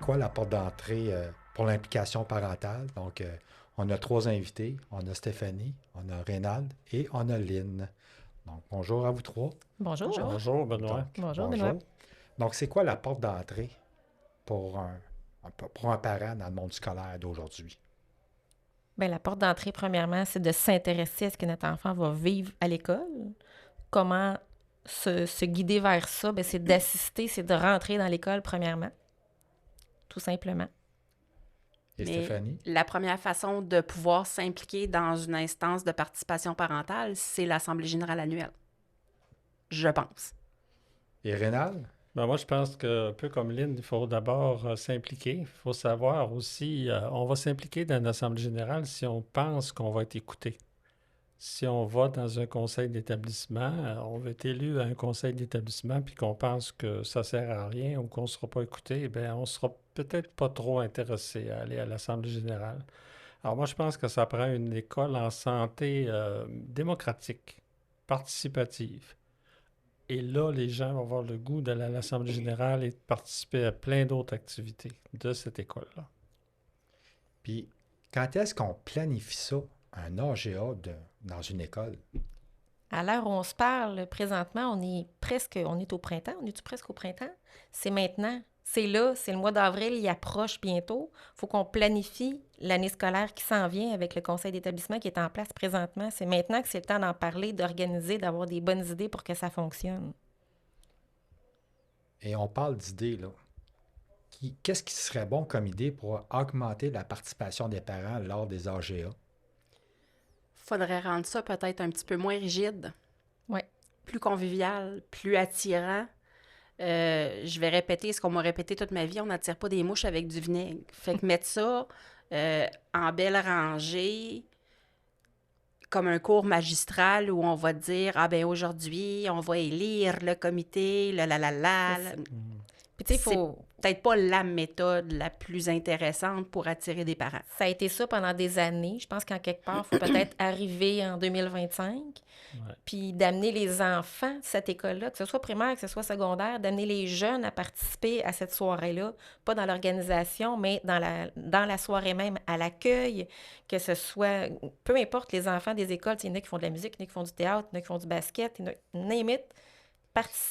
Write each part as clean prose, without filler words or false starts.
quoi la porte d'entrée pour l'implication parentale? Donc, on a 3 invités. On a Stéphanie, on a Rénald et on a Lynn. Donc, bonjour à vous 3. Bonjour. Bonjour, Benoît. Donc, Bonjour, Benoît. Donc, c'est quoi la porte d'entrée pour pour un parent dans le monde scolaire d'aujourd'hui? Bien, la porte d'entrée, premièrement, c'est de s'intéresser à ce que notre enfant va vivre à l'école. Comment se guider vers ça? Bien, c'est d'assister, c'est de rentrer dans l'école, premièrement. Tout simplement. Et Mais Stéphanie? la première façon de pouvoir s'impliquer dans une instance de participation parentale, c'est l'Assemblée générale annuelle. Je pense. Et Rénald? Ben moi, je pense que, un peu comme Lynn, il faut d'abord s'impliquer. Il faut savoir aussi, on va s'impliquer dans une assemblée générale si on pense qu'on va être écouté. Si on va dans un conseil d'établissement, on va être élu à un conseil d'établissement, puis qu'on pense que ça sert à rien ou qu'on ne sera pas écouté, bien, on ne sera peut-être pas trop intéressé à aller à l'assemblée générale. Alors moi, je pense que ça prend une école en santé démocratique, participative. Et là, les gens vont avoir le goût d'aller à l'Assemblée générale et de participer à plein d'autres activités de cette école-là. Puis, quand est-ce qu'on planifie ça, un AGA dans une école? À l'heure où on se parle, présentement, on est au printemps. On est-tu presque au printemps? C'est maintenant. C'est là, c'est le mois d'avril, il approche bientôt. Il faut qu'on planifie l'année scolaire qui s'en vient avec le conseil d'établissement qui est en place présentement. C'est maintenant que c'est le temps d'en parler, d'organiser, d'avoir des bonnes idées pour que ça fonctionne. Et on parle d'idées, là. Qu'est-ce qui serait bon comme idée pour augmenter la participation des parents lors des AGA? Faudrait rendre ça peut-être un petit peu moins rigide, Oui. plus convivial, plus attirant. Je vais répéter ce qu'on m'a répété toute ma vie, on n'attire pas des mouches avec du vinaigre. Fait que mettre ça en belle rangée, comme un cours magistral où on va dire, ah ben aujourd'hui, on va élire le comité, C'est ça. Puis tu sais, il C'est faut... peut-être pas la méthode la plus intéressante pour attirer des parents. Ça a été ça pendant des années. Je pense qu'en quelque part, il faut peut-être arriver en 2025, Ouais. puis d'amener les enfants de cette école-là, que ce soit primaire, que ce soit secondaire, d'amener les jeunes à participer à cette soirée-là, pas dans l'organisation, mais dans la soirée même, à l'accueil, que ce soit, peu importe les enfants des écoles, il y en a qui font de la musique, il y en a qui font du théâtre, il y en a qui font du basket, il y en a, name it.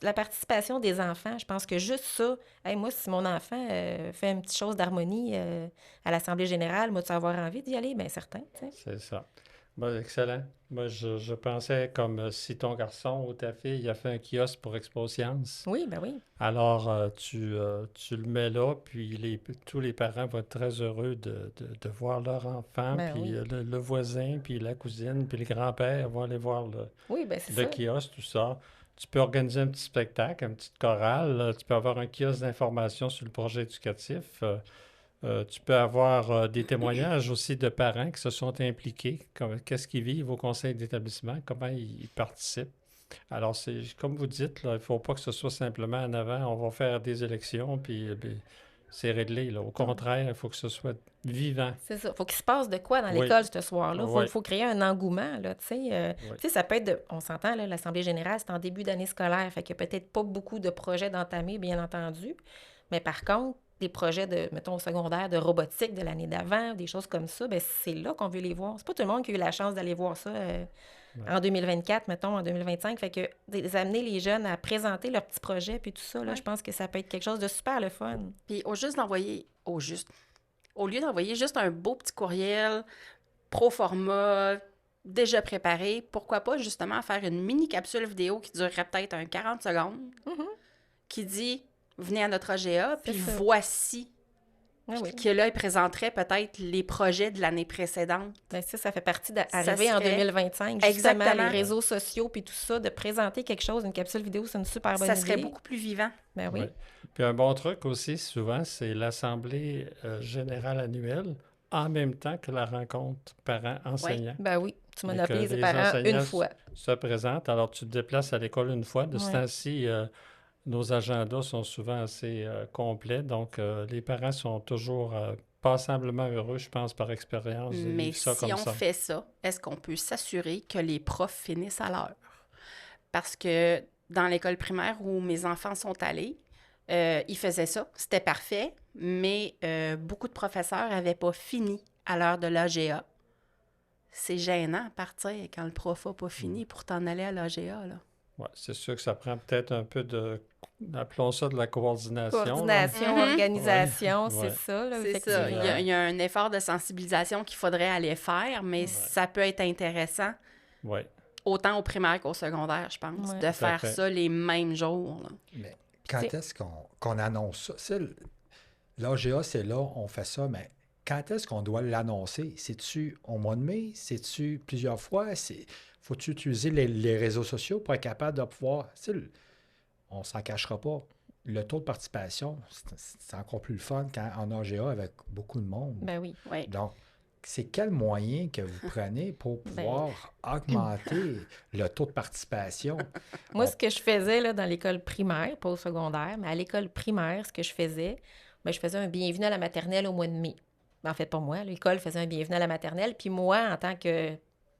La participation des enfants, je pense que juste ça, hey, moi, si mon enfant fait une petite chose d'harmonie à l'Assemblée générale, moi, tu vas avoir envie d'y aller? Bien, certain, tu sais. C'est ça. Ben, excellent. Moi, je pensais comme si ton garçon ou ta fille a fait un kiosque pour Expo Science. Oui, ben oui. Alors, tu le mets là, puis tous les parents vont être très heureux de voir leur enfant, Ben puis oui. le voisin, puis la cousine, puis le grand-père vont aller voir Oui, ben c'est le ça. kiosque, tout ça. Tu peux organiser un petit spectacle, une petite chorale. Tu peux avoir un kiosque d'information sur le projet éducatif. Tu peux avoir des témoignages aussi de parents qui se sont impliqués, qu'est-ce qu'ils vivent au conseil d'établissement, comment ils participent. Alors, c'est comme vous dites, là, il ne faut pas que ce soit simplement en avant, on va faire des élections, puis c'est réglé, là. Au contraire, il faut que ce soit vivant. C'est ça. Faut qu'il se passe de quoi dans Oui, l'école ce soir-là. oui, Faut créer un engouement, là, tu sais. oui. Tu sais, ça peut être on s'entend, là, l'Assemblée générale, c'est en début d'année scolaire, fait qu'il n'y a peut-être pas beaucoup de projets d'entamer, bien entendu. Mais par contre, des projets de, mettons, au secondaire, de robotique de l'année d'avant, des choses comme ça, bien, c'est là qu'on veut les voir. C'est pas tout le monde qui a eu la chance d'aller voir ça Ouais. en 2024, mettons, en 2025. Fait que amener les jeunes à présenter leurs petits projets puis tout ça, là, Ouais. je pense que ça peut être quelque chose de super le fun. Puis au lieu d'envoyer juste un beau petit courriel pro forma, déjà préparé, pourquoi pas justement faire une mini capsule vidéo qui durerait peut-être un 40 secondes, Mhm. qui dit venez à notre AGA, C'est puis ça. voici. Ah oui. Que là, il présenterait peut-être les projets de l'année précédente. Ben ça fait partie d'arriver en serait- 2025. Justement, Exactement. les réseaux sociaux puis tout ça, de présenter quelque chose, une capsule vidéo, c'est une super bonne Ça idée. serait beaucoup plus vivant. Ben oui. Ouais. Puis un bon truc aussi, souvent, c'est l'Assemblée générale annuelle en même temps que la rencontre parents-enseignants. Ben oui. Tu Et que monopolises les les parents enseignants une fois. se présentent. Alors, tu te déplaces à l'école une fois. De ce Ouais. temps-ci, nos agendas sont souvent assez complets. Donc, les parents sont toujours passablement heureux, je pense, par expérience, de Mais vivre ça si comme on ça. fait ça, est-ce qu'on peut s'assurer que les profs finissent à l'heure? Parce que dans l'école primaire où mes enfants sont allés, ils faisaient ça, c'était parfait, mais beaucoup de professeurs n'avaient pas fini à l'heure de l'AGA. C'est gênant à partir quand le prof n'a pas fini pour t'en aller à l'AGA, là. Ouais, c'est sûr que ça prend peut-être un peu appelons ça de la coordination. là. Coordination, Mhm. organisation, Ouais, c'est ouais. ça, là, C'est ça. effectivement. Il y a un effort de sensibilisation qu'il faudrait aller faire, mais ça peut être intéressant, Oui, autant au primaire qu'au secondaire, je pense, Ouais. de faire fait. ça les mêmes jours, là. Mais quand C'est- est-ce qu'on annonce ça? L'AGA, c'est là, on fait ça, mais quand est-ce qu'on doit l'annoncer? C'est-tu au mois de mai? C'est-tu plusieurs fois? Faut-tu utiliser les réseaux sociaux pour être capable de pouvoir... On s'en cachera pas. Le taux de participation, c'est encore plus le fun quand en AGA avec beaucoup de monde. Ben oui. Oui. Donc, c'est quel moyen que vous prenez pour pouvoir augmenter le taux de participation? Moi, ce que je faisais là, dans l'école primaire, pas au secondaire, mais à l'école primaire, ce que je faisais un bienvenue à la maternelle au mois de mai. Ben, en fait, pas moi. L'école faisait un bienvenue à la maternelle. Puis moi, en tant que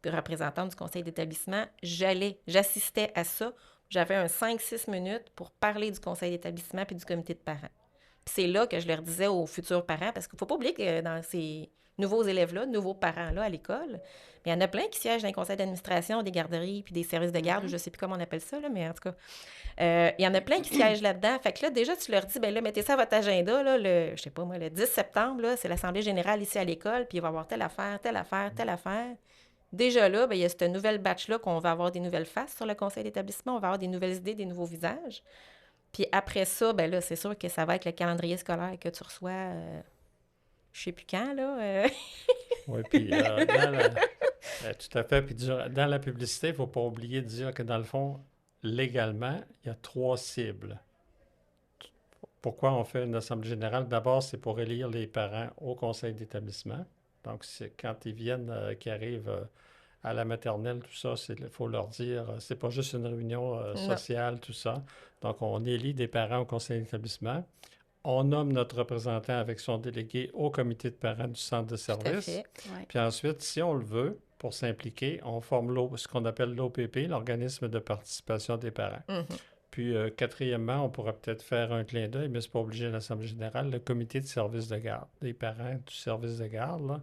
représentante du conseil d'établissement, j'assistais à ça. J'avais un 5-6 minutes pour parler du conseil d'établissement puis du comité de parents. Puis c'est là que je leur disais aux futurs parents, parce qu'il ne faut pas oublier que dans ces nouveaux élèves-là, nouveaux parents-là à l'école, il y en a plein qui siègent dans les conseils d'administration, des garderies puis des services de garde, ou je ne sais plus comment on appelle ça, là, mais en tout cas, il y en a plein qui siègent là-dedans. Fait que là, déjà, tu leur dis, ben là, mettez ça à votre agenda, là, je sais pas moi, le 10 septembre, là, c'est l'Assemblée générale ici à l'école, puis il va y avoir telle affaire, telle affaire, telle affaire. Déjà là, ben, il y a cette nouvelle batch-là qu'on va avoir des nouvelles faces sur le conseil d'établissement, on va avoir des nouvelles idées, des nouveaux visages. Puis après ça, ben là, c'est sûr que ça va être le calendrier scolaire que tu reçois, je sais plus quand, là. Oui, puis tout à fait. Puis dans la publicité, il ne faut pas oublier de dire que dans le fond, légalement, il y a 3 cibles. Pourquoi on fait une assemblée générale? D'abord, c'est pour élire les parents au conseil d'établissement. Donc, c'est quand ils viennent, qu'ils arrivent à la maternelle, tout ça, il faut leur dire, c'est pas juste une réunion sociale, tout ça. Donc, on élit des parents au conseil d'établissement. On nomme notre représentant avec son délégué au comité de parents du centre de Tout à service. fait. Ouais. Puis ensuite, si on le veut, pour s'impliquer, on forme ce qu'on appelle l'OPP, l'organisme de participation des parents. Mhm. Puis, quatrièmement, on pourrait peut-être faire un clin d'œil, mais ce n'est pas obligé à l'Assemblée générale, le comité de service de garde, des parents du service de garde. Là.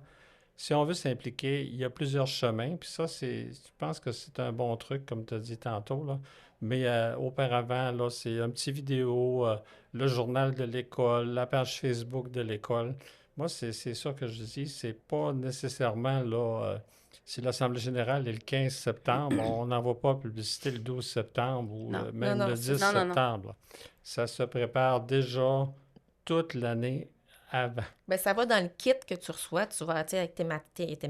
Si on veut s'impliquer, il y a plusieurs chemins. Puis ça, je pense que c'est un bon truc, comme tu as dit tantôt. Là. Mais auparavant, là, c'est un petit vidéo, le journal de l'école, la page Facebook de l'école. Moi, c'est ça que je dis. C'est pas nécessairement là. Si l'Assemblée générale est le 15 septembre, on n'envoie pas publicité le 12 septembre ou Non. même Non, le non, 10 non, non, non. septembre. Ça se prépare déjà toute l'année avant. Ben, ça va dans le kit que tu reçois. Tu vas, tu sais, avec tes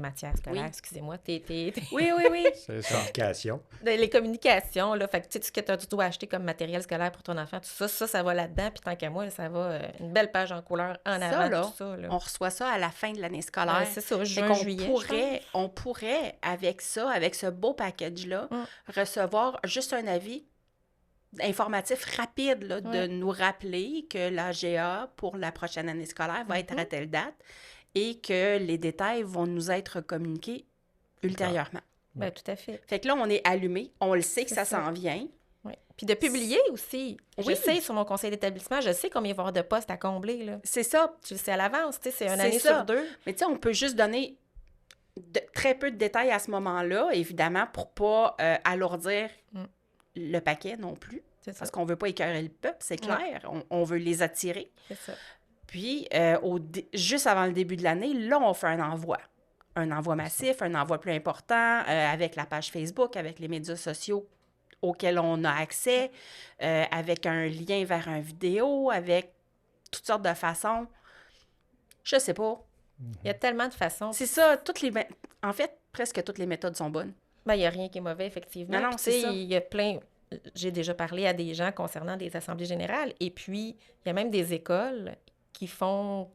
matières scolaires, Oui. excusez-moi, Oui, oui, oui. C'est ça. Communication. les communications, là. Fait que, tu sais, tout ce que tu dois acheter comme matériel scolaire pour ton enfant, tout ça, ça va là-dedans. Puis tant qu'à moi, là, ça va une belle page en couleur en Ça, avant, là, tout ça, là. On reçoit ça à la fin de l'année scolaire. Ouais, c'est ça, Fait juin, qu'on juillet, on pourrait, avec ça, avec ce beau package-là, recevoir juste un avis informatif rapide là, de Ouais. nous rappeler que l'AGA pour la prochaine année scolaire va être à telle date et que les détails vont nous être communiqués ultérieurement. Ben, tout à fait. Fait que là, on est allumé, on le sait que C'est ça ça. s'en vient. Ouais. Puis de publier aussi. Je Oui. sais, sur mon conseil d'établissement, je sais combien il va y avoir de postes à combler, là. C'est ça. Tu le sais à l'avance, tu sais, c'est une C'est année ça. sur 2. Mais tu sais, on peut juste donner très peu de détails à ce moment-là, évidemment, pour pas alourdir le paquet non plus. C'est ça. Parce qu'on veut pas écœurer le peuple, c'est clair. On veut les attirer. C'est ça. Puis, juste avant le début de l'année, là, on fait un envoi. Un envoi massif, un envoi plus important, avec la page Facebook, avec les médias sociaux auxquels on a accès, avec un lien vers une vidéo, avec toutes sortes de façons. Je sais pas. Il y a tellement de façons. C'est ça, en fait, presque toutes les méthodes sont bonnes. Ben, il n'y a rien qui est mauvais, effectivement. Non, Puis, c'est tu sais, ça. il y a plein... J'ai déjà parlé à des gens concernant des assemblées générales. Et puis, il y a même des écoles qui font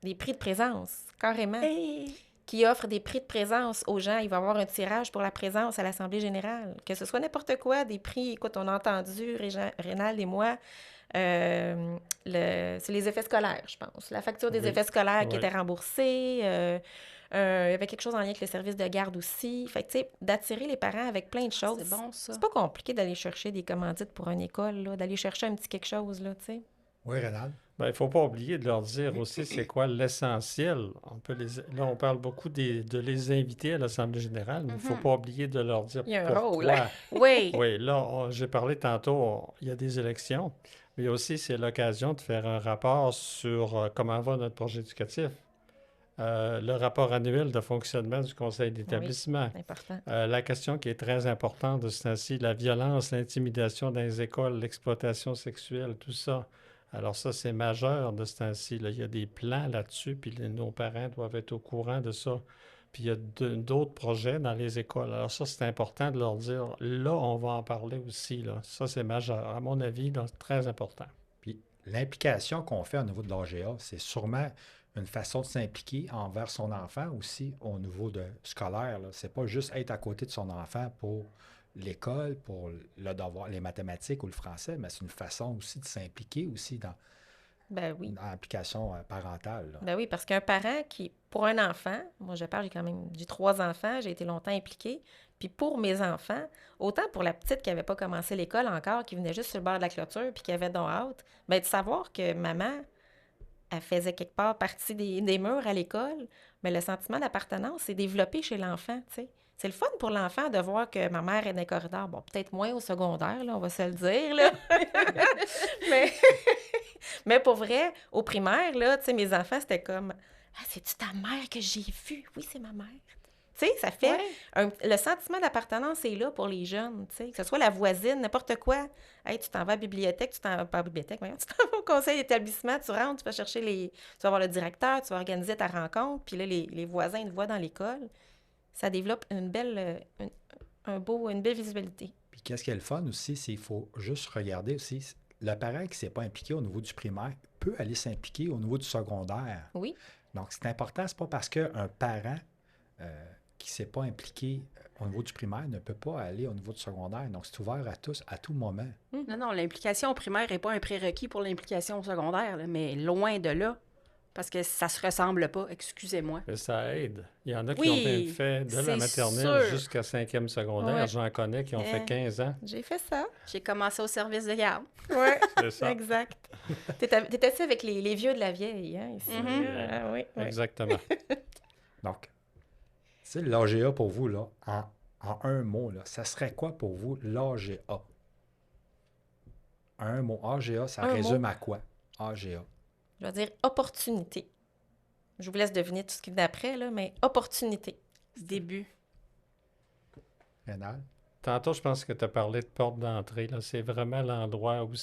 des prix de présence, carrément. Hey! Qui offrent des prix de présence aux gens. Il va y avoir un tirage pour la présence à l'Assemblée générale. Que ce soit n'importe quoi, des prix. Écoute, on a entendu, Rénal et moi, c'est les effets scolaires, je pense. La facture des Oui. effets scolaires qui Oui. était remboursée. Il y avait quelque chose en lien avec le service de garde aussi. Fait que, tu sais, d'attirer les parents avec plein de choses. C'est bon, ça. C'est pas compliqué d'aller chercher des commandites pour une école, là, d'aller chercher un petit quelque chose, là, tu sais. Oui, Rénal. Ben, il ne faut pas oublier de leur dire aussi c'est quoi l'essentiel. Là, on parle beaucoup de les inviter à l'Assemblée générale, mais il ne faut pas oublier de leur dire Il y a un rôle. pourquoi. Oui, Oui, là, j'ai parlé tantôt, il y a des élections, mais aussi c'est l'occasion de faire un rapport sur comment va notre projet éducatif. Le rapport annuel de fonctionnement du conseil d'établissement. C'est important. La question qui est très importante de ce temps-ci, la violence, l'intimidation dans les écoles, l'exploitation sexuelle, tout ça. Alors ça, c'est majeur de ce temps-ci, là. Il y a des plans là-dessus, puis nos parents doivent être au courant de ça. Puis il y a d'autres projets dans les écoles. Alors ça, c'est important de leur dire, là, on va en parler aussi, là. Ça, c'est majeur. À mon avis, là, c'est très important. Puis l'implication qu'on fait au niveau de l'AGA, c'est sûrement une façon de s'impliquer envers son enfant aussi au niveau scolaire. C'est pas juste être à côté de son enfant pour l'école, pour le devoir, les mathématiques ou le français, mais c'est une façon aussi de s'impliquer aussi dans Ben oui. l'implication parentale. Là. Ben oui, parce qu'un parent qui, pour un enfant, moi je parle, j'ai 3 enfants, j'ai été longtemps impliquée, puis pour mes enfants, autant pour la petite qui n'avait pas commencé l'école encore, qui venait juste sur le bord de la clôture, puis qui avait donc hâte, ben de savoir que maman, elle faisait quelque part partie des murs à l'école, mais le sentiment d'appartenance s'est développé chez l'enfant, tu sais. C'est le fun pour l'enfant de voir que ma mère est dans les corridors. Bon, peut-être moins au secondaire, là, on va se le dire, là. mais, mais pour vrai, au primaire, là, tu sais, mes enfants, c'était comme « Ah, c'est-tu ta mère que j'ai vue? Oui, c'est ma mère. » Tu sais, ça fait... le sentiment d'appartenance est là pour les jeunes, tu sais. Que ce soit la voisine, n'importe quoi. Hey, tu t'en vas à la bibliothèque, pas à la bibliothèque, mais tu t'en vas au conseil d'établissement, tu rentres, tu vas chercher tu vas voir le directeur, tu vas organiser ta rencontre, puis là, les voisins te voient dans l'école. Ça développe une belle visualité. Puis qu'est-ce qui est le fun aussi, c'est qu'il faut juste regarder aussi, le parent qui ne s'est pas impliqué au niveau du primaire peut aller s'impliquer au niveau du secondaire. Oui. Donc, c'est important, c'est pas parce qu'un parent qui ne s'est pas impliqué au niveau du primaire ne peut pas aller au niveau du secondaire. Donc, c'est ouvert à tous, à tout moment. Non, l'implication au primaire n'est pas un prérequis pour l'implication au secondaire, là, mais loin de là. Parce que ça se ressemble pas, excusez-moi. Mais ça aide. Il y en a qui Oui, ont bien fait de la c'est maternelle sûr. jusqu'à 5e secondaire. Ouais. J'en connais qui ont fait 15 ans. J'ai fait ça. J'ai commencé au service de garde. Oui, C'est ça. exact. T'étais-tu avec les vieux de la vieille, hein, ici? Ah, oui, oui. Exactement. Donc, c'est l'AGA pour vous, là, en un mot, là, ça serait quoi pour vous l'AGA? Un mot. AGA, ça Un résume mot. à quoi? AGA. Je vais dire opportunité. Je vous laisse deviner tout ce qui vient après, là, mais opportunité. Début. Rénal? Tantôt, je pense que tu as parlé de porte d'entrée. Là. C'est vraiment l'endroit où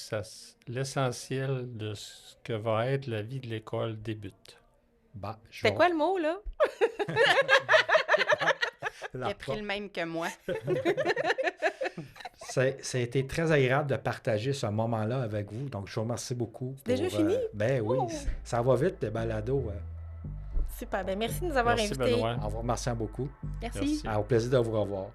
l'essentiel de ce que va être la vie de l'école débute. Bah, C'était quoi le mot, là? Il a pris le même que moi. Ça a été très agréable de partager ce moment-là avec vous. Donc, je vous remercie beaucoup. Déjà fini? Ben oui, Oh! ça va vite, les balados. Super. Ben, merci de nous avoir Merci, invités. Benoît. En vous remerciant beaucoup. Merci. Merci. Au plaisir de vous revoir.